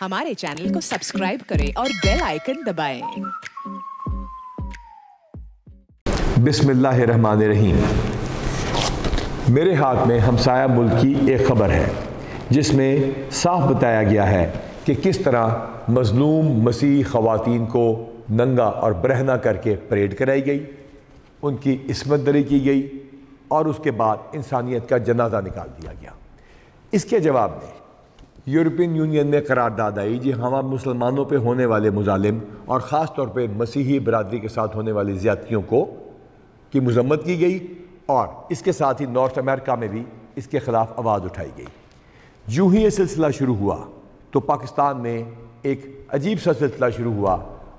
हमारे चैनल को सब्सक्राइब करें और बेल आइकन दबाएं। बिस्मिल्लाहिर्रहमानिर्रहीम। मेरे हाथ में हमसाया मुल्क की एक ख़बर है जिसमें साफ बताया गया है कि किस तरह मज़लूम मसीह ख़वातीन को नंगा और बरहना करके परेड कराई गई, उनकी इस्मत दरी की गई और उसके बाद इंसानियत का जनाजा निकाल दिया गया। इसके जवाब में यूरोपियन यूनियन में करारदाद आई जी हम मुसलमानों पे होने वाले मुजालिम और ख़ास तौर पे मसीही बरादरी के साथ होने वाली ज़्यादतियों की मज़म्मत की गई और इसके साथ ही नॉर्थ अमेरिका में भी इसके ख़िलाफ़ आवाज़ उठाई गई। यूँ ही ये सिलसिला शुरू हुआ तो पाकिस्तान में एक अजीब सा सिलसिला शुरू हुआ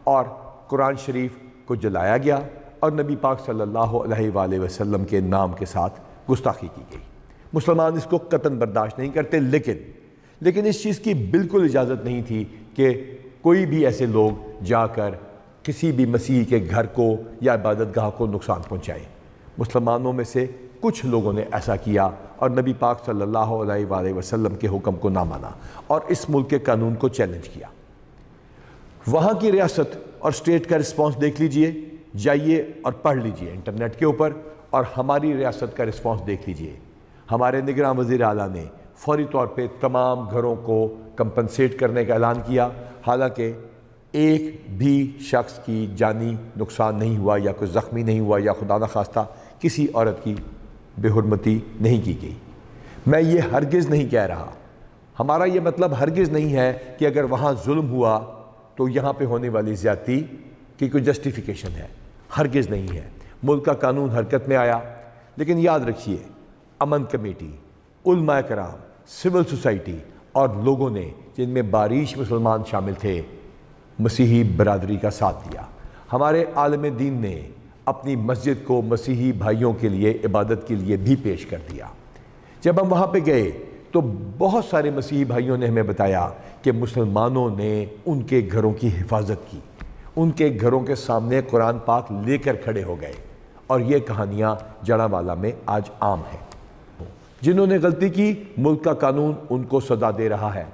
और कुरान शरीफ को जलाया गया और नबी पाक सल्लल्लाहु अलैहि वसल्लम के नाम के साथ गुस्ताखी की गई। मुसलमान इसको कतन बर्दाश्त नहीं करते, लेकिन इस चीज़ की बिल्कुल इजाज़त नहीं थी कि कोई भी ऐसे लोग जाकर किसी भी मसीही के घर को या इबादतगाह को नुकसान पहुँचाएँ। मुसलमानों में से कुछ लोगों ने ऐसा किया और नबी पाक सल्लल्लाहु अलैहि वसल्लम के हुक्म को ना माना और इस मुल्क के कानून को चैलेंज किया। वहाँ की रियासत और स्टेट का रिस्पॉन्स देख लीजिए, जाइए और पढ़ लीजिए इंटरनेट के ऊपर, और हमारी रियासत का रिस्पॉन्स देख लीजिए। हमारे निगरान वज़ीर आला ने फौरी तौर पे तमाम घरों को कंपनसेट करने का ऐलान किया, हालांकि एक भी शख्स की जानी नुकसान नहीं हुआ या कोई ज़ख्मी नहीं हुआ या खुदा न खास्ता किसी औरत की बेहुरमती नहीं की गई। मैं ये हरगिज़ नहीं कह रहा, हमारा ये मतलब हरगिज़ नहीं है कि अगर वहाँ जुल्म हुआ तो यहाँ पे होने वाली ज़्यादती की कोई जस्टिफिकेशन है, हरगिज़ नहीं है। मुल्क का कानून हरकत में आया, लेकिन याद रखिए अमन कमेटी, उलमा कराम, सिविल सोसाइटी और लोगों ने जिनमें बारिश मुसलमान शामिल थे मसीही बरादरी का साथ दिया। हमारे आलम दीन ने अपनी मस्जिद को मसीही भाइयों के लिए इबादत के लिए भी पेश कर दिया। जब हम वहाँ पे गए तो बहुत सारे मसीही भाइयों ने हमें बताया कि मुसलमानों ने उनके घरों की हिफाजत की, उनके घरों के सामने कुरान पाक लेकर खड़े हो गए, और ये कहानियाँ जड़ावाला में आज आम हैं। जिन्होंने गलती की मुल्क का कानून उनको सज़ा दे रहा है।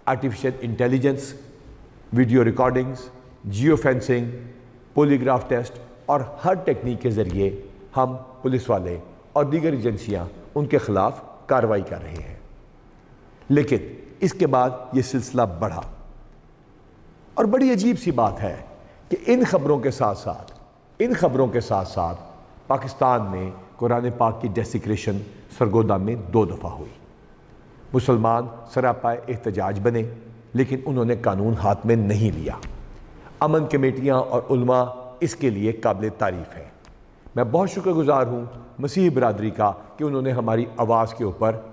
Artificial intelligence, video recordings, geo fencing, polygraph test और हर टेक्निक के ज़रिए हम पुलिस वाले और दीगर एजेंसियाँ उनके ख़िलाफ़ कार्रवाई कर रहे हैं। लेकिन इसके बाद ये सिलसिला बढ़ा और बड़ी अजीब सी बात है कि इन खबरों के साथ साथ पाकिस्तान में कुरान पाक की डेसिक्रेशन सरगोदा में 2 दफ़ा हुई। मुसलमान सरापा एहतजाज बने, लेकिन उन्होंने कानून हाथ में नहीं लिया। अमन कमेटियाँ और उलमा इसके लिए काबिल तारीफ़ है। मैं बहुत शुक्रगुज़ार हूँ मसीही बरादरी का कि उन्होंने हमारी आवाज़ के ऊपर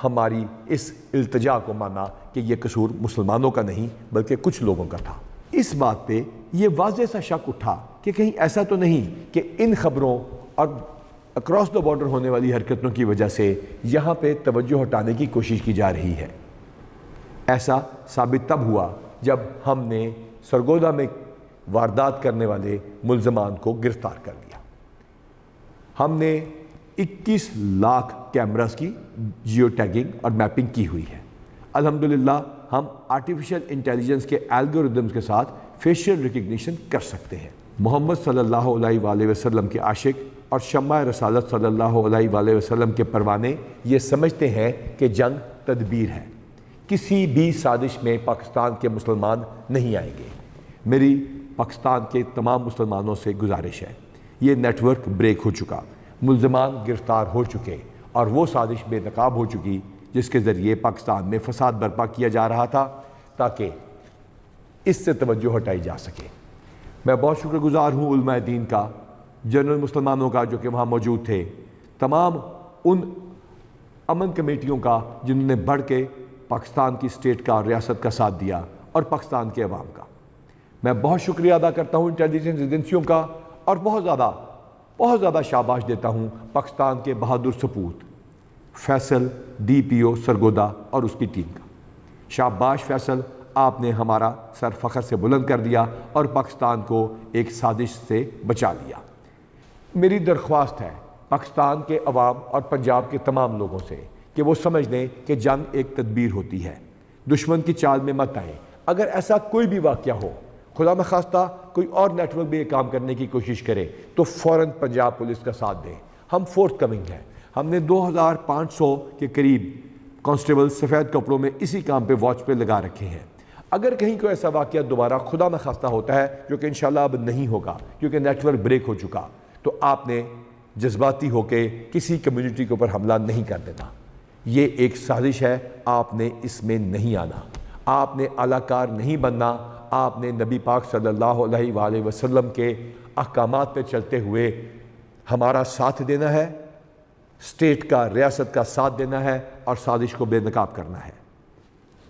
हमारी इस इल्तिजा को माना कि ये कसूर मुसलमानों का नहीं बल्कि कुछ लोगों का था। इस बात पे ये वाज़ेह सा शक उठा कि कहीं ऐसा तो नहीं कि इन खबरों और अक्रॉस द बॉर्डर होने वाली हरकतों की वजह से यहाँ पे तवज्जो हटाने की कोशिश की जा रही है। ऐसा साबित तब हुआ जब हमने सरगोदा में वारदात करने वाले मुल्ज़मान को गिरफ्तार कर लिया। हमने 21 लाख कैमरास की जियो टैगिंग और मैपिंग की हुई है। अल्हम्दुलिल्लाह हम आर्टिफिशियल इंटेलिजेंस के एल्गोरिदम्स के साथ फेशियल रिकग्निशन कर सकते हैं। मोहम्मद सल्लल्लाहु अलैहि वसल्लम के आशिक और शम्मा रसालत सल्लल्लाहु अलैहि वसल्लम के परवाने ये समझते हैं कि जंग तदबीर है, किसी भी साजिश में पाकिस्तान के मुसलमान नहीं आएंगे। मेरी पाकिस्तान के तमाम मुसलमानों से गुजारिश है, ये नेटवर्क ब्रेक हो चुका, मुल्ज़मान गिरफ्तार हो चुके और वो साजिश बेनकाब हो चुकी जिसके ज़रिए पाकिस्तान में फसाद बर्पा किया जा रहा था ताकि इससे तवज्जो हटाई जा सके। मैं बहुत शुक्रगुज़ार हूँ उलमा दीन का, जनरल मुसलमानों का जो कि वहाँ मौजूद थे, तमाम उन अमन कमेटियों का जिन्होंने बढ़ के पाकिस्तान की स्टेट का, रियासत का साथ दिया, और पाकिस्तान के अवाम का। मैं बहुत शुक्रिया अदा करता हूँ इंटेलिजेंस एजेंसियों का और बहुत ज़्यादा शाबाश देता हूँ पाकिस्तान के बहादुर सपूत फैसल DPO सरगोदा और उसकी टीम का। शाबाश फैसल, आपने हमारा सर फ़ख्र से बुलंद कर दिया और पाकिस्तान को एक साजिश से बचा लिया। मेरी दरख्वास्त है पाकिस्तान के अवाम और पंजाब के तमाम लोगों से कि वो समझ लें कि जंग एक तदबीर होती है, दुश्मन की चाल में मत आएँ। اگر ایسا کوئی بھی واقعہ ہو، خدا نخواستہ کوئی اور نیٹ ورک بھی یہ کام کرنے کی کوشش کرے، تو فوراً پنجاب پولیس کا ساتھ دیں۔ ہم فورتھ کمنگ ہیں، ہم نے 2500 کے قریب کانسٹیبل سفید کپڑوں میں اسی کام پہ واچ پہ لگا رکھے ہیں۔ اگر کہیں کوئی ایسا واقعہ دوبارہ خدا نخواستہ ہوتا ہے، جو کہ انشاءاللہ اب نہیں ہوگا کیونکہ نیٹ ورک بریک ہو چکا، تو آپ نے جذباتی ہو کے کسی کمیونٹی کے اوپر حملہ نہیں کر دینا۔ یہ ایک سازش ہے، آپ نے اس میں نہیں آنا، آپ نے اعلیٰ کار نہیں بننا، آپ نے نبی پاک صلی اللہ علیہ وآلہ وسلم کے احکامات پہ چلتے ہوئے ہمارا ساتھ دینا ہے، اسٹیٹ کا، ریاست کا ساتھ دینا ہے اور سازش کو بے نقاب کرنا ہے۔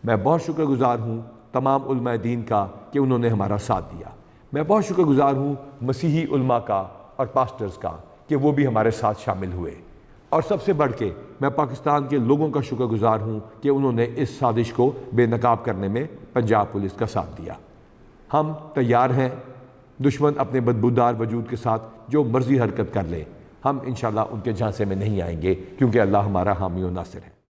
میں بہت شکر گزار ہوں تمام علماء دین کا کہ انہوں نے ہمارا ساتھ دیا۔ میں بہت شکر گزار ہوں مسیحی علماء کا اور پاسٹرز کا کہ وہ بھی ہمارے ساتھ شامل ہوئے، اور سب سے بڑھ کے میں پاکستان کے لوگوں کا شکر گزار ہوں کہ انہوں نے اس سازش کو بے نقاب کرنے میں پنجاب پولیس کا ساتھ دیا۔ ہم تیار ہیں، دشمن اپنے بدبودار وجود کے ساتھ جو مرضی حرکت کر لے، ہم انشاءاللہ ان کے جھانسے میں نہیں آئیں گے، کیونکہ اللہ ہمارا حامی و ناصر ہے۔